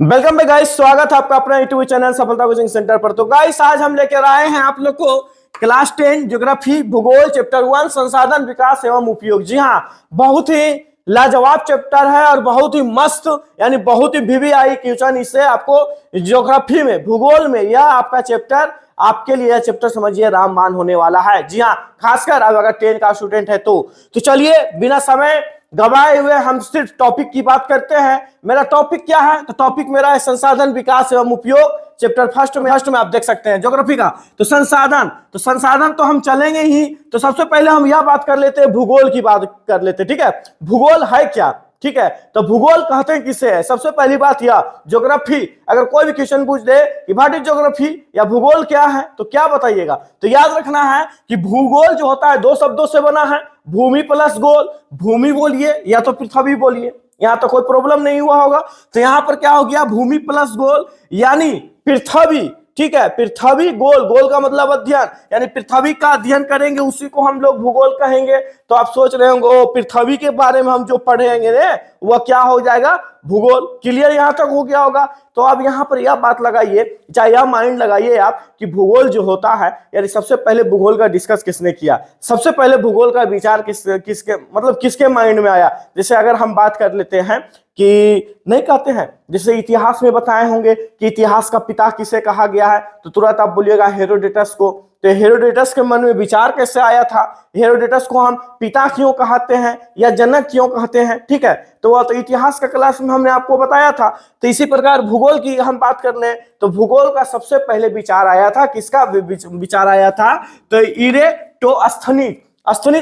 Welcome back guys, स्वागत है आपका अपना यूट्यूब चैनल सफलता कोचिंग सेंटर पर। तो गाइस आज हम लेकर आए हैं आप लोग को क्लास 10 ज्योग्राफी भूगोल चैप्टर 1 संसाधन विकास एवं उपयोग। जी हाँ, बहुत ही लाजवाब चैप्टर है और बहुत ही मस्त यानी बहुत ही वीवीआई क्वेश्चन इससे आपको ज्योग्राफी में भूगोल में यह आपका चैप्टर आपके लिए यह चैप्टर समझिए रामबाण होने वाला है। जी हाँ, खासकर अब अगर 10 का स्टूडेंट है तो चलिए बिना समय गवाए हुए हम सिर्फ टॉपिक की बात करते हैं। मेरा टॉपिक क्या है? तो टॉपिक मेरा है संसाधन विकास एवं उपयोग। चैप्टर फर्स्ट में आप देख सकते हैं ज्योग्राफी का। तो संसाधन तो हम चलेंगे ही। तो सबसे पहले हम यह बात कर लेते हैं, भूगोल की बात कर लेते हैं। ठीक है, भूगोल है क्या? ठीक है, तो भूगोल कहते हैं किसे है? सबसे पहली बात यह ज्योग्राफी। अगर कोई भी क्वेश्चन पूछ दे कि व्हाट इज ज्योग्राफी या भूगोल क्या है, तो क्या बताइएगा? तो याद रखना है कि भूगोल जो होता है दो शब्दों से बना है, भूमि प्लस गोल। भूमि बोलिए या तो पृथ्वी बोलिए, यहां तो कोई प्रॉब्लम नहीं हुआ होगा। तो यहां पर क्या हो गया? भूमि प्लस गोल यानी पृथ्वी। ठीक है, पृथ्वी गोल, गोल का मतलब अध्ययन, यानी पृथ्वी का अध्ययन करेंगे उसी को हम लोग भूगोल कहेंगे। तो आप सोच रहे होंगे ओ पृथ्वी के बारे में हम जो पढ़ेंगे ने वह क्या हो जाएगा? भूगोल। क्लियर यहां तक हो गया होगा? तो अब यहां पर यह बात लगाइए, चाहे यह माइंड लगाइए आप कि भूगोल जो होता है, यानी सबसे पहले भूगोल का डिस्कस किसने किया? सबसे पहले भूगोल का विचार किसके माइंड में आया? जैसे अगर हम बात कर लेते हैं कि नहीं कहते हैं, जैसे इतिहास में बताए होंगे कि इतिहास का पिता किसे कहा गया है, तो तुरंत आप बोलिएगा हेरोडोटस को। तो हेरोडोटस के मन में विचार कैसे आया था? हेरोडोटस को हम पिता क्यों कहते हैं या जनक क्यों कहते हैं? ठीक है, तो वह तो इतिहास का क्लास में हमने आपको बताया था। तो इसी प्रकार भूगोल की हम बात कर लें तो भूगोल का सबसे पहले विचार आया था, किसका विचार आया था? तो इरेटोस्थनीज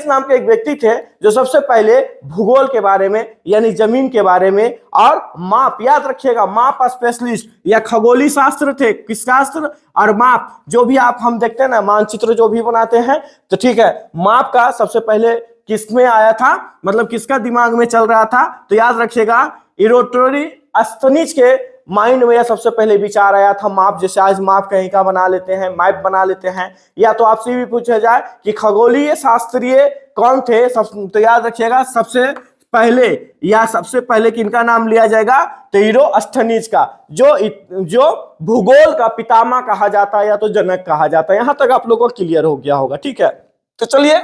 नाम के एक व्यक्ति थे जो सबसे पहले भूगोल के बारे में यानी जमीन के बारे में और माप, याद रखिएगा माप स्पेशलिस्ट या खगोलीय शास्त्र थे। किस शास्त्र? और माप, जो भी आप हम देखते हैं ना मानचित्र जो भी बनाते हैं, तो ठीक है, माप का सबसे पहले किसमें आया था, मतलब किसका दिमाग में चल रहा था? तो याद रखिएगा इरेटोस्थनीज के माइंड में यह सबसे पहले विचार आया था माप। जैसे आज माप कहीं का बना लेते हैं, मैप बना लेते हैं, या तो आपसे भी पूछा जाए कि खगोलीय शास्त्रीय कौन थे, तो याद रखिएगा सबसे पहले किनका नाम लिया जाएगा? तो इरेटोस्थनीज का, जो भूगोल का पितामह कहा जाता है या तो जनक कहा जाता है। यहां तक आप लोगों को क्लियर हो गया होगा। ठीक है, तो चलिए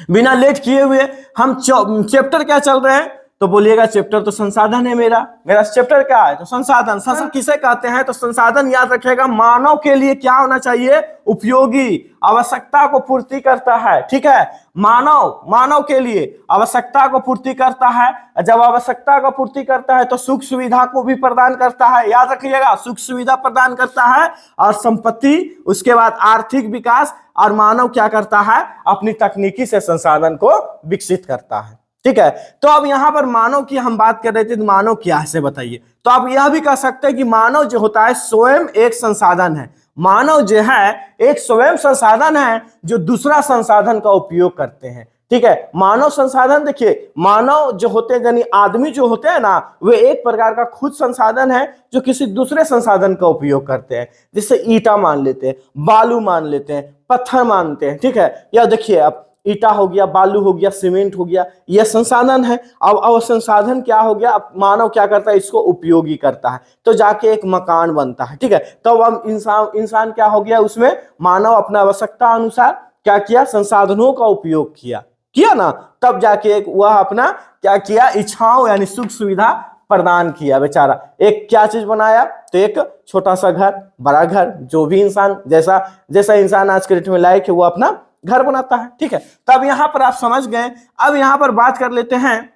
बिना लेट किए हुए हम चैप्टर क्या चल रहे हैं, तो बोलिएगा चैप्टर तो संसाधन है। मेरा चैप्टर क्या है? तो संसाधन किसे कहते हैं? तो संसाधन याद रखिएगा मानव के लिए क्या होना चाहिए? उपयोगी, आवश्यकता को पूर्ति करता है। ठीक है, मानव के लिए आवश्यकता को पूर्ति करता है। जब आवश्यकता को पूर्ति करता है तो सुख सुविधा को भी प्रदान करता है। याद रखिएगा सुख सुविधा प्रदान करता है और संपत्ति, उसके बाद आर्थिक विकास, और मानव क्या करता है? अपनी तकनीकी से संसाधन को विकसित करता है। ठीक है, तो अब यहां पर मानव की हम बात कर रहे थे, तो मानव क्या है बताइए? तो आप यह भी कह सकते हैं कि मानव जो होता है स्वयं एक संसाधन है। मानव जो है एक स्वयं संसाधन है जो दूसरा संसाधन का उपयोग करते हैं। ठीक है, मानव संसाधन देखिए, मानव जो होते हैं यानी आदमी जो होते हैं ना, वे एक प्रकार का खुद संसाधन है जो किसी दूसरे संसाधन का उपयोग करते हैं। जैसे ईटा मान लेते हैं, बालू मान लेते हैं, पत्थर मानते हैं। ठीक है, या देखिए अब ईटा हो गया, बालू हो गया, सीमेंट हो गया, यह संसाधन है। अब संसाधन क्या हो गया? अब मानव क्या करता है? इसको उपयोगी करता है, तो जाके एक मकान बनता है। ठीक है, तो अब इंसान क्या हो गया? उसमें मानव अपना आवश्यकता अनुसार क्या किया? संसाधनों का उपयोग किया ना, तब जाके एक वह अपना क्या किया? इच्छाओं यानी सुख सुविधा प्रदान किया। बेचारा एक क्या चीज बनाया? तो एक छोटा सा घर, बड़ा घर, जो भी इंसान जैसा इंसान आज के डेट में लायक है वो अपना घर बनाता है। ठीक है, तब यहां पर आप समझ गए। अब यहां पर बात कर लेते हैं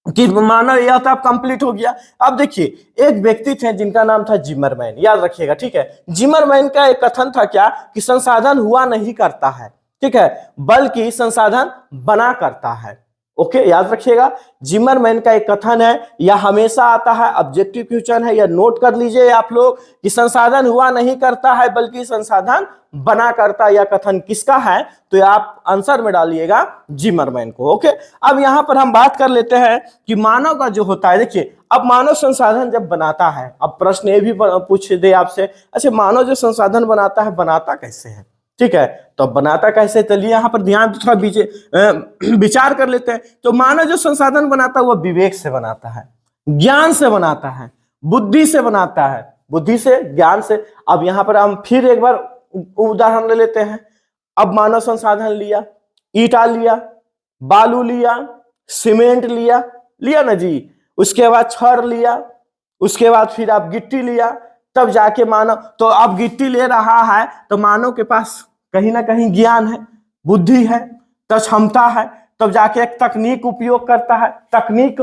कि मानव यह तो अब कंप्लीट हो गया। अब देखिए एक व्यक्ति थे जिनका नाम था जिमरमैन, याद रखिएगा। ठीक है, जिमरमैन का एक कथन था क्या? कि संसाधन हुआ नहीं करता है, ठीक है, बल्कि संसाधन बना करता है। ओके, याद रखिएगा जिमरमैन का एक कथन है, यह हमेशा आता है, ऑब्जेक्टिव क्वेश्चन है, यह नोट कर लीजिए आप लोग कि संसाधन हुआ नहीं करता है बल्कि संसाधन बना करता। यह कथन किसका है? तो आप आंसर में डालिएगा जिमरमैन को। ओके, अब यहां पर हम बात कर लेते हैं कि मानव का जो होता है, देखिए अब मानव संसाधन जब बनाता है, अब प्रश्न ये भी पूछ दे आपसे, अच्छा मानव जो संसाधन बनाता है बनाता कैसे है? ठीक है, तो बनाता कैसे? चलिए यहाँ पर ध्यान थोड़ा विचार कर लेते हैं। तो मानव जो संसाधन बनाता है वह विवेक से बनाता है, ज्ञान से बनाता है, बुद्धि से बनाता है, बुद्धि से, ज्ञान से। अब यहाँ पर हम फिर एक बार उदाहरण ले लेते हैं। अब मानव संसाधन लिया, ईटा लिया, बालू लिया, सीमेंट लिया, लिया ना जी, उसके बाद छड़ लिया, उसके बाद फिर आप गिट्टी लिया, तब जाके मानव, तो अब गिट्टी ले रहा है तो मानव के पास कहीं ना कहीं ज्ञान है, बुद्धि है, तो क्षमता है, तब जाके एक तकनीक उपयोग करता है, तकनीक,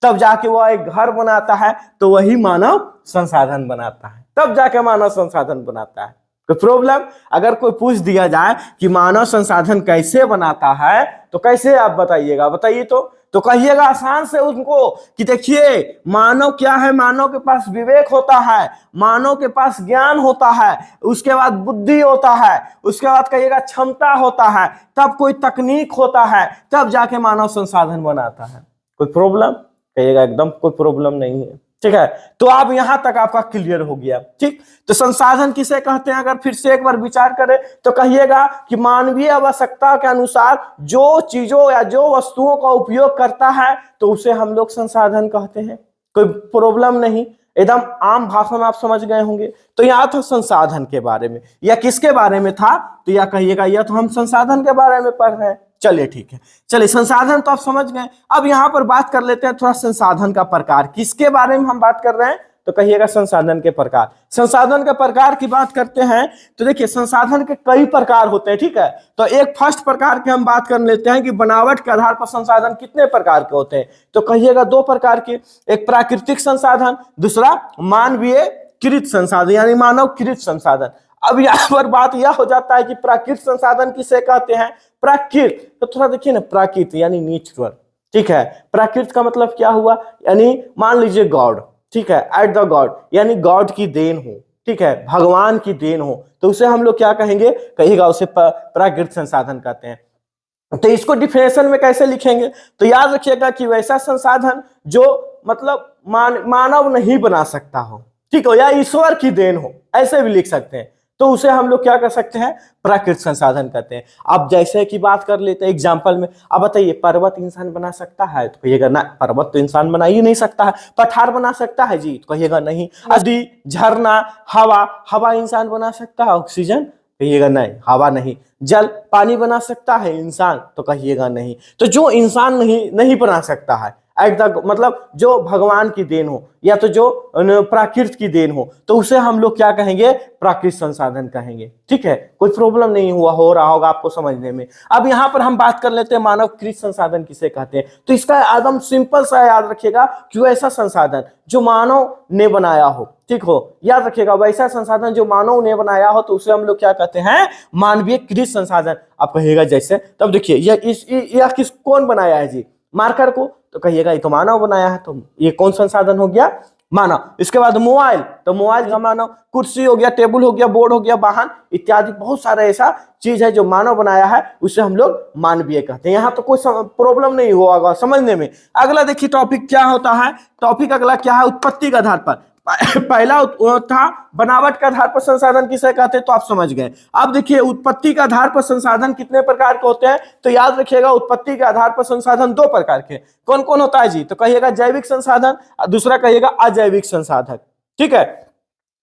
तब जाके वह एक घर बनाता है, तो वही मानव संसाधन बनाता है, तब जाके मानव संसाधन बनाता है। कोई प्रॉब्लम? अगर कोई पूछ दिया जाए कि मानव संसाधन कैसे बनाता है तो कैसे आप बताइएगा, बताइए तो कहिएगा आसान से उनको कि देखिए मानव क्या है, मानव के पास विवेक होता है, मानव के पास ज्ञान होता है, उसके बाद बुद्धि होता है, उसके बाद कहिएगा क्षमता होता है, तब कोई तकनीक होता है, तब जाके मानव संसाधन बनाता है। कोई प्रॉब्लम? कहिएगा एकदम कोई प्रॉब्लम नहीं है। ठीक है, तो अब यहां तक आपका क्लियर हो गया। ठीक, तो संसाधन किसे कहते हैं अगर फिर से एक बार विचार करें तो कहिएगा कि मानवीय आवश्यकता के अनुसार जो चीजों या जो वस्तुओं का उपयोग करता है तो उसे हम लोग संसाधन कहते हैं। कोई प्रॉब्लम नहीं, एकदम आम भाषा में आप समझ गए होंगे। तो यह था संसाधन के बारे में, या किसके बारे में था, तो यह कहिएगा यह तो हम संसाधन के बारे में पढ़ रहे हैं। चलिए ठीक है, चलिए संसाधन तो आप समझ गए। अब यहां पर बात कर लेते हैं थोड़ा संसाधन का प्रकार, किसके बारे में हम बात कर रहे हैं, तो कहिएगा संसाधन के प्रकार। संसाधन के प्रकार की बात करते हैं तो देखिए संसाधन के कई प्रकार होते हैं। ठीक है, तो एक फर्स्ट प्रकार की हम बात कर लेते हैं कि बनावट के आधार पर संसाधन कितने प्रकार के होते हैं, तो कहिएगा दो प्रकार के, एक प्राकृतिक संसाधन, दूसरा मानवीय कृत संसाधन यानी मानव कृत संसाधन। अब यहाँ पर बात यह हो जाता है कि प्राकृतिक संसाधन किसे कहते हैं, प्राकृत, तो थोड़ा देखिए ना, प्राकृत यानी नेचुरल। ठीक है, प्राकृत का मतलब क्या हुआ, यानी मान लीजिए गॉड, ठीक है, एट द गॉड यानी गॉड की देन हो, ठीक है, भगवान की देन हो, तो उसे हम लोग क्या कहेंगे, कहिएगा उसे प्राकृतिक संसाधन कहते हैं। तो इसको डिफिनेशन में कैसे लिखेंगे, तो याद रखिएगा कि वैसा संसाधन जो मतलब मानव नहीं बना सकता हो, ठीक हो, या ईश्वर की देन हो, ऐसे भी लिख सकते हैं, तो उसे हम लोग क्या कर सकते हैं, प्राकृतिक संसाधन कहते हैं। अब जैसे कि बात कर लेते हैं एग्जांपल में, अब बताइए पर्वत इंसान बना सकता है, तो कहिएगा ना, पर्वत तो इंसान बना ही नहीं सकता है। पठार बना सकता है जी, तो कहिएगा नहीं। नदी, झरना, हवा, हवा इंसान बना सकता है, ऑक्सीजन, कहिएगा नहीं, हवा नहीं। जल, पानी बना सकता है इंसान, तो कहिएगा नहीं। तो जो इंसान नहीं बना सकता है एट द मतलब जो भगवान की देन हो या तो जो प्राकृत की देन हो, तो उसे हम लोग क्या कहेंगे, प्राकृतिक संसाधन कहेंगे। ठीक है, कोई प्रॉब्लम नहीं हो रहा होगा आपको समझने में। अब यहाँ पर हम बात कर लेते हैं मानव कृत संसाधन किसे कहते हैं, तो इसका एकदम सिंपल सा याद रखिएगा कि वैसा संसाधन जो मानव ने बनाया हो, ठीक हो, याद रखिएगा वैसा संसाधन जो मानव ने बनाया हो, तो उसे हम लोग क्या कहते हैं, मानवीय कृत संसाधन। आप कहिएगा जैसे, तब देखिए यह कौन बनाया है जी, मार्कर को, तो कहिएगा ये तो मानव बनाया है, तो ये कौन संसाधन हो गया, मानव। इसके बाद मोबाइल, तो मोबाइल का मानव, कुर्सी हो गया, टेबल हो गया, बोर्ड हो गया, वाहन इत्यादि बहुत सारा ऐसा चीज है जो मानव बनाया है, उसे हम लोग मानवीय कहते हैं। यहाँ तो कोई प्रॉब्लम नहीं होगा समझने में। अगला देखिए टॉपिक क्या होता है, टॉपिक अगला क्या है, उत्पत्ति के आधार पर। पहला था बनावट के आधार पर संसाधन किसे कहते हैं, तो आप समझ गए। अब देखिए उत्पत्ति के आधार पर संसाधन कितने प्रकार के होते हैं, तो याद रखिएगा उत्पत्ति के आधार पर संसाधन दो प्रकार के। कौन कौन होता है जी, तो कहिएगा जैविक संसाधन, दूसरा कहिएगा अजैविक संसाधन। ठीक है,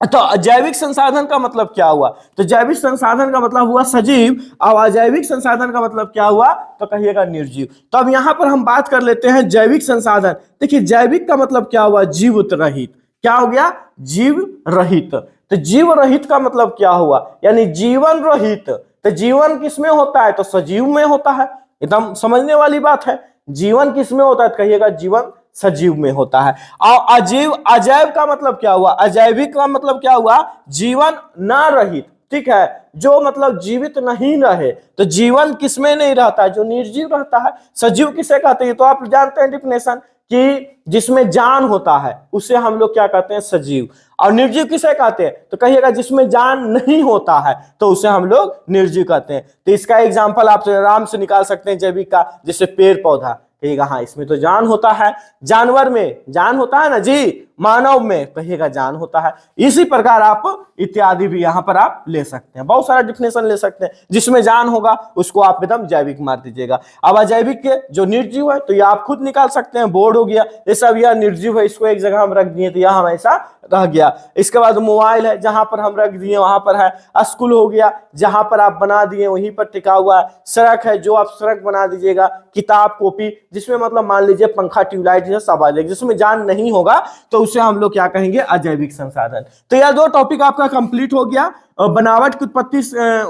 तो जैविक संसाधन का मतलब क्या हुआ, तो जैविक संसाधन का मतलब हुआ सजीव, और अजैविक संसाधन का मतलब क्या हुआ, तो कहिएगा निर्जीव। तो अब यहां पर हम बात कर लेते हैं जैविक संसाधन। देखिए जैविक का मतलब क्या हुआ, जीवित रहित, क्या हो गया, जीव रहित। तो जीव रहित का मतलब क्या हुआ, यानी जीवन रहित। तो जीवन किसमें होता है, तो सजीव में होता है, एकदम समझने वाली बात है। जीवन किसमें होता है, कहिएगा जीवन सजीव में होता है। और अजैव का मतलब क्या हुआ, अजैविक का मतलब क्या हुआ, जीवन न रहित। ठीक है, जो मतलब जीवित नहीं रहे, तो जीवन किसमें नहीं रहता है, जो निर्जीव रहता है। सजीव किसे कहते हैं, तो आप जानते हैं डिफिनेशन कि जिसमें जान होता है उसे हम लोग क्या कहते हैं, सजीव। और निर्जीव किसे कहते हैं, तो कहिएगा जिसमें जान नहीं होता है, तो उसे हम लोग निर्जीव कहते हैं। तो इसका एग्जांपल आप आराम से निकाल सकते हैं जैविक का, जैसे पेड़ पौधा, कहिएगा हाँ इसमें तो जान होता है। जानवर में जान होता है ना जी, मानव में कहिएगा जान होता है। इसी प्रकार आप इत्यादि भी यहाँ पर आप ले सकते हैं, बहुत सारा डिफिनेशन ले सकते हैं। जिसमें जान होगा उसको आप एकदम जैविक मार दीजिएगा। अब अजैविक के जो निर्जीव है तो ये आप खुद निकाल सकते हैं, बोर्ड हो गया। जैसे अब यह निर्जीव है, इसको एक जगह हम रख दिए तो यह हमेशा रह गया। इसके बाद मोबाइल है, जहां पर हम रख दिए वहां पर है। स्कूल हो गया, जहां पर आप बना दिए वहीं पर टिका हुआ है। सड़क है, जो आप सड़क बना दीजिएगा। किताब कॉपी, जिसमें मतलब मान लीजिए पंखा ट्यूबलाइट है सब आ जाएगा। जिसमें जान नहीं होगा तो उसे हम लोग क्या कहेंगे, अजैविक संसाधन। तो यह दो टॉपिक आपका कंप्लीट हो गया, बनावट की उत्पत्ति,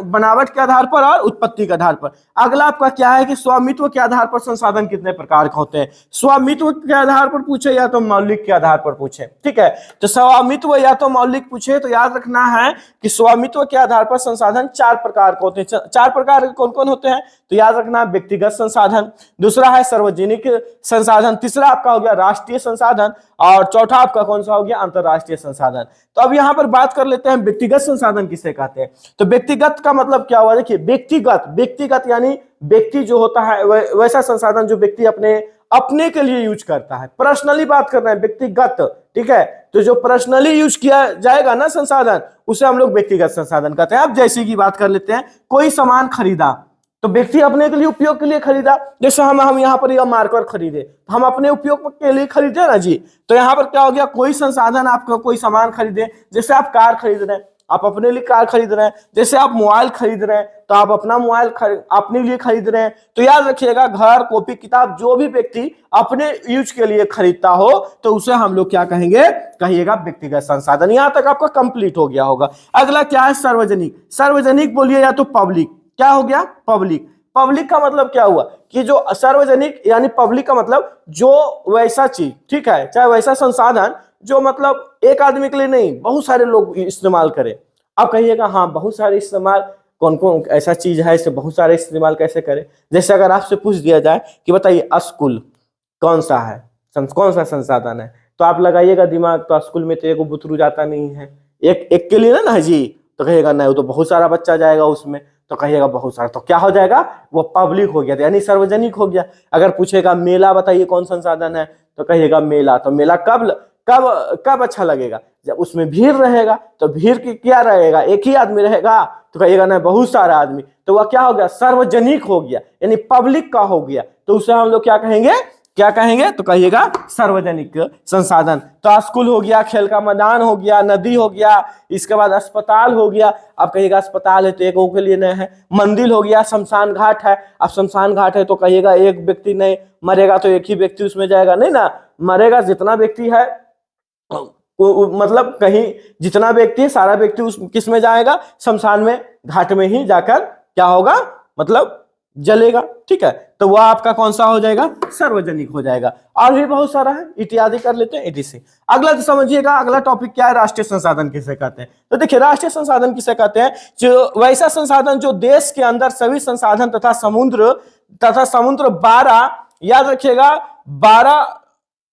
बनावट के आधार पर और उत्पत्ति के आधार पर। अगला आपका क्या है कि स्वामित्व के आधार पर संसाधन कितने प्रकार के होते हैं। स्वामित्व के आधार पर पूछे या तो मौलिक के आधार पर पूछे, ठीक है। तो स्वामित्व या तो मौलिक पूछे तो याद रखना है कि स्वामित्व के आधार पर संसाधन 4 प्रकार के होते हैं। 4 प्रकार के कौन कौन होते हैं तो याद रखना, व्यक्तिगत संसाधन, दूसरा है सार्वजनिक संसाधन, तीसरा आपका हो गया राष्ट्रीय संसाधन, और चौथा आपका कौन सा हो गया, अंतरराष्ट्रीय संसाधन। तो अब यहाँ पर बात कर लेते हैं व्यक्तिगत संसाधन किसे कहते हैं। तो व्यक्तिगत का मतलब क्या हुआ, देखिए व्यक्तिगत यानी व्यक्ति जो होता है वैसा संसाधन जो व्यक्ति अपने के लिए यूज करता है। पर्सनली बात कर रहे हैं, व्यक्तिगत, ठीक है। तो जो पर्सनली यूज किया जाएगा ना संसाधन, उसे हम लोग व्यक्तिगत संसाधन कहते हैं। अब जैसे की बात कर लेते हैं, कोई सामान खरीदा तो व्यक्ति अपने के लिए उपयोग के लिए खरीदा। जैसे हम यहाँ पर यह मार्कर खरीदे, हम अपने उपयोग के लिए खरीदे ना जी। तो यहाँ पर क्या हो गया, कोई संसाधन आपको कोई सामान खरीदे, जैसे आप कार खरीद रहे हैं, आप अपने लिए कार खरीद रहे हैं। जैसे आप मोबाइल खरीद रहे हैं तो आप अपना मोबाइल अपने लिए खरीद रहे हैं। तो याद रखिएगा, घर, कॉपी, किताब जो भी व्यक्ति अपने यूज के लिए खरीदता हो तो उसे हम लोग क्या कहेंगे, कहिएगा व्यक्तिगत संसाधन। यहां तक आपका कंप्लीट हो गया होगा। अगला क्या है, सार्वजनिक। सार्वजनिक बोलिए या तो पब्लिक। क्या हो गया, पब्लिक। पब्लिक का मतलब क्या हुआ कि जो सार्वजनिक यानी पब्लिक का मतलब जो वैसा चीज, ठीक है, चाहे वैसा संसाधन जो मतलब एक आदमी के लिए नहीं, बहुत सारे लोग इस्तेमाल करें। आप कहिएगा हाँ, बहुत सारे इस्तेमाल, कौन कौन ऐसा चीज है इसे बहुत सारे इस्तेमाल कैसे करें। जैसे अगर आपसे पूछ दिया जाए कि बताइए स्कूल कौन सा है, कौन सा संसाधन है, तो आप लगाइएगा दिमाग, तो स्कूल में तो एक बुतरू जाता नहीं है, एक के लिए ना जी। तो कहिएगा नहीं, वो तो बहुत सारा बच्चा जाएगा उसमें, तो कहिएगा बहुत सारा, तो क्या हो जाएगा, वो पब्लिक हो गया, यानी सार्वजनिक हो गया। अगर पूछेगा मेला बताइए कौन संसाधन है, तो कहिएगा मेला। तो मेला कब कब कब अच्छा लगेगा, जब उसमें भीड़ रहेगा। तो भीड़ की क्या रहेगा, एक ही आदमी रहेगा, तो कहिएगा ना बहुत सारा आदमी, तो वह क्या हो गया, सार्वजनिक हो गया, यानी पब्लिक का हो गया। तो उसे हम लोग क्या कहेंगे, तो कहिएगा सार्वजनिक संसाधन। तो स्कूल हो गया, खेल का मैदान हो गया, नदी हो गया, इसके बाद अस्पताल हो गया। आप कहिएगा अस्पताल है तो एक के लिए नहीं है। मंदिर हो गया, शमशान घाट है, अब शमशान घाट है तो कहिएगा एक व्यक्ति नहीं मरेगा तो एक ही व्यक्ति उसमें जाएगा, नहीं ना, मरेगा जितना व्यक्ति है, मतलब कहीं जितना व्यक्ति है सारा व्यक्ति उस किस में जाएगा, शमशान में, घाट में ही जाकर क्या होगा, मतलब जलेगा, ठीक है। तो वह आपका कौन सा हो जाएगा, सार्वजनिक हो जाएगा। और भी बहुत सारा है, इत्यादि कर लेते हैं एटीसी। अगला तो समझिएगा, अगला टॉपिक क्या है, राष्ट्रीय संसाधन किसे कहते हैं। तो देखिए राष्ट्रीय संसाधन किसे कहते हैं, जो वैसा संसाधन जो देश के अंदर सभी संसाधन तथा समुद्र 12, याद रखिएगा 12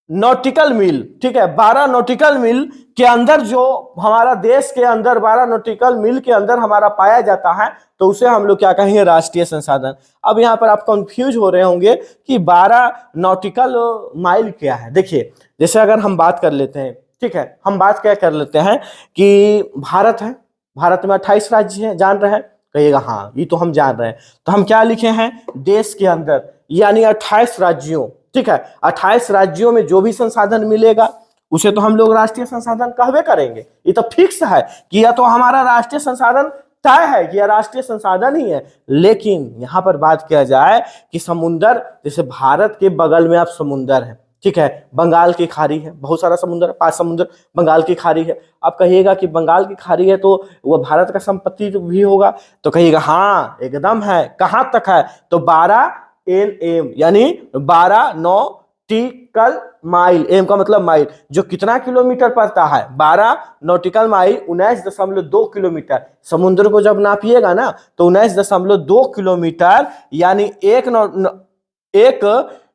नॉटिकल मील, ठीक है, 12 नॉटिकल मील के अंदर, जो हमारा देश के अंदर 12 नॉटिकल मील के अंदर हमारा पाया जाता है, तो उसे हम लोग क्या कहेंगे, राष्ट्रीय संसाधन। अब यहाँ पर आप कंफ्यूज हो रहे होंगे कि 12 नॉटिकल माइल क्या है। देखिए जैसे अगर हम बात कर लेते हैं, ठीक है, हम बात क्या कर लेते हैं कि भारत है, भारत में 28 राज्य हैं, जान रहे हैं, कहिएगा हाँ ये तो हम जान रहे हैं। तो हम क्या लिखे हैं, देश के अंदर यानी 28 राज्यों, ठीक है, 28 राज्यों में जो भी संसाधन मिलेगा उसे तो हम लोग राष्ट्रीय संसाधन कहवे करेंगे। ये तो फिक्स है कि यह तो हमारा राष्ट्रीय संसाधन तय है कि यह राष्ट्रीय संसाधन ही है। लेकिन यहाँ पर बात किया जाए कि समुंदर, जैसे भारत के बगल में आप समुंदर है, ठीक है, बंगाल की खाड़ी है, बहुत सारा समुद्र, 5 समुद्र, बंगाल की खाड़ी है। आप कहिएगा कि बंगाल की खाड़ी है तो वह भारत का संपत्ति भी होगा, तो कहिएगा हाँ एकदम है। कहाँ तक है, तो 12 NM यानी 12 नॉटिकल माइल, एम का मतलब माइल, जो कितना किलोमीटर पड़ता है, 12 नॉटिकल माइल 19.2 किलोमीटर। समुद्र को जब नापिएगा ना तो 19.2 किलोमीटर, यानी एक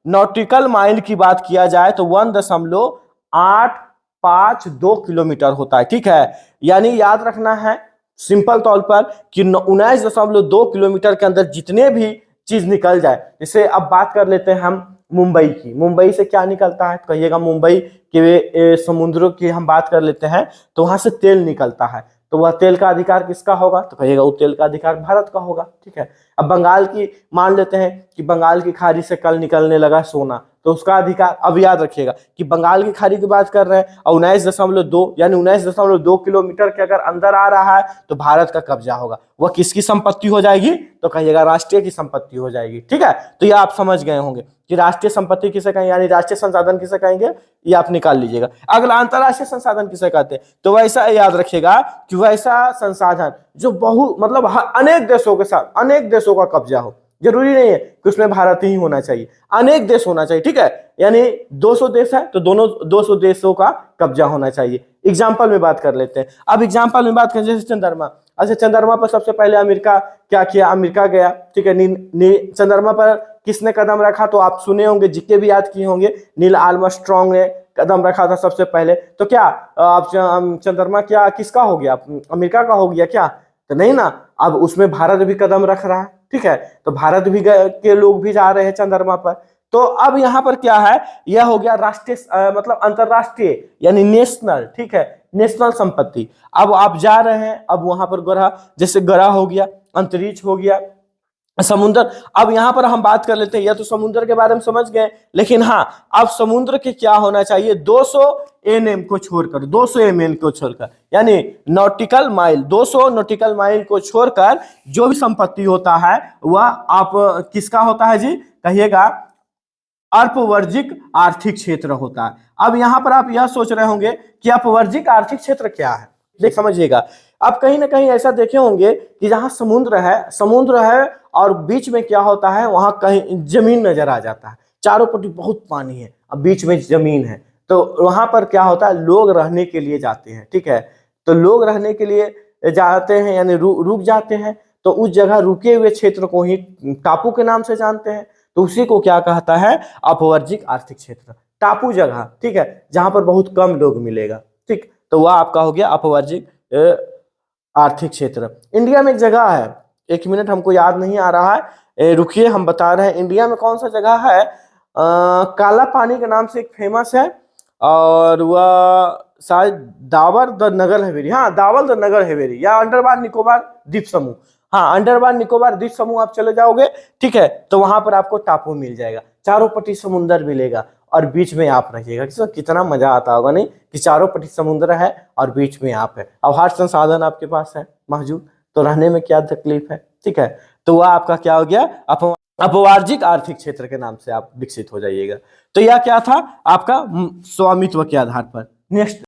नॉटिकल माइल की बात किया जाए तो 1.852 किलोमीटर होता है, ठीक है। यानी याद रखना है सिंपल तौर पर कि 19.2 किलोमीटर के अंदर जितने भी चीज निकल जाए। जैसे अब बात कर लेते हैं हम मुंबई की। मुंबई से क्या निकलता है? कहिएगा मुंबई के समुद्रों की हम बात कर लेते हैं तो वहां से तेल निकलता है, तो वह तेल का अधिकार किसका होगा? तो कहिएगा वो तेल का अधिकार भारत का होगा। ठीक है, अब बंगाल की मान लेते हैं कि बंगाल की खाड़ी से कल निकलने लगा सोना, तो उसका अधिकार, अब याद रखिएगा कि बंगाल की खाड़ी की बात कर रहे हैं और 19.2 यानी 19.2 किलोमीटर के अगर अंदर आ रहा है तो भारत का कब्जा होगा। वह किसकी संपत्ति हो जाएगी? तो कहिएगा राष्ट्रीय की संपत्ति हो जाएगी। ठीक है, तो यह आप समझ गए होंगे कि राष्ट्रीय संपत्ति किसे कहेंगे, यानी राष्ट्रीय संसाधन किसे कहेंगे, ये आप निकाल लीजिएगा। अगला अंतरराष्ट्रीय संसाधन किसे कहते हैं? तो वैसा याद रखिएगा कि वैसा संसाधन जो मतलब अनेक देशों के साथ, अनेक देशों का कब्जा हो। जरूरी नहीं है कि उसमें भारत ही होना चाहिए, अनेक देश होना चाहिए। ठीक है, यानी 200 देश है तो दोनों 200 देशों का कब्जा होना चाहिए। एग्जाम्पल में बात कर लेते हैं। अब एग्जाम्पल में बात करें जैसे चंद्रमा। अच्छा, चंद्रमा पर सबसे पहले अमेरिका क्या किया? अमेरिका गया। ठीक है, चंद्रमा पर किसने कदम रखा? तो आप सुने होंगे, जिक्के भी याद किए होंगे, नील आर्मस्ट्रांग ने कदम रखा था सबसे पहले। तो क्या आप चंद्रमा क्या किसका हो गया? अमेरिका का हो गया क्या? तो नहीं ना, अब उसमें भारत भी कदम रख रहा है। ठीक है, तो भारत भी के लोग भी जा रहे हैं चंद्रमा पर। तो अब यहाँ पर क्या है, यह हो गया राष्ट्रीय मतलब अंतरराष्ट्रीय यानी नेशनल। ठीक है, नेशनल संपत्ति। अब आप जा रहे हैं, अब वहां पर ग्रह, जैसे ग्रह हो गया, अंतरिक्ष हो गया, समुद्र। अब यहां पर हम बात कर लेते हैं, या तो समुद्र के बारे में समझ गए, लेकिन हाँ, अब समुद्र के क्या होना चाहिए? 200 एनएम को छोड़कर, 200 एमएन को छोड़कर, यानी नॉटिकल माइल, 200 नॉटिकल माइल को छोड़कर जो भी संपत्ति होता है वह आप किसका होता है जी? कहिएगा अपवर्जिक आर्थिक क्षेत्र होता है। अब यहां पर आप यह सोच रहे होंगे कि अपवर्जिक आर्थिक क्षेत्र क्या है? देख समझिएगा, आप कहीं ना कहीं ऐसा देखे होंगे कि जहां समुद्र है और बीच में क्या होता है, वहां कहीं जमीन नजर आ जाता है, चारों पट्टी बहुत पानी है, अब बीच में जमीन है, तो वहां पर क्या होता है, लोग रहने के लिए जाते हैं। ठीक है, तो लोग रहने के लिए जाते हैं यानी रुक जाते हैं, तो उस जगह रुके हुए क्षेत्र को ही टापू के नाम से जानते हैं। तो उसी को क्या कहता है? अपवर्जिक आर्थिक क्षेत्र, टापू जगह। ठीक है, जहां पर बहुत कम लोग मिलेगा। ठीक, तो वह आपका हो गया अपवर्जिक आर्थिक क्षेत्र। इंडिया में एक जगह है, एक मिनट हमको याद नहीं आ रहा है, रुकिए हम बता रहे हैं। इंडिया में कौन सा जगह है? काला पानी के नाम से एक फेमस है, और वह शायद दावर द नगर हवेली, हाँ दावल द नगर हवेली, या अंडमान निकोबार द्वीप समूह। हाँ, अंडमान निकोबार द्वीप समूह आप चले जाओगे, ठीक है, तो वहां पर आपको टापू मिल जाएगा, चारों पट्टी समुंदर मिलेगा और बीच में आप रहिएगा। कितना मजा आता होगा नहीं, कि चारों पट्टी समुद्र है और बीच में आप है, अब हर संसाधन आपके पास है मौजूद, तो रहने में क्या तकलीफ है। ठीक है, तो वह आपका क्या हो गया? अपवार्जिक आर्थिक क्षेत्र के नाम से आप विकसित हो जाइएगा। तो यह क्या था आपका? स्वामित्व के आधार पर। नेक्स्ट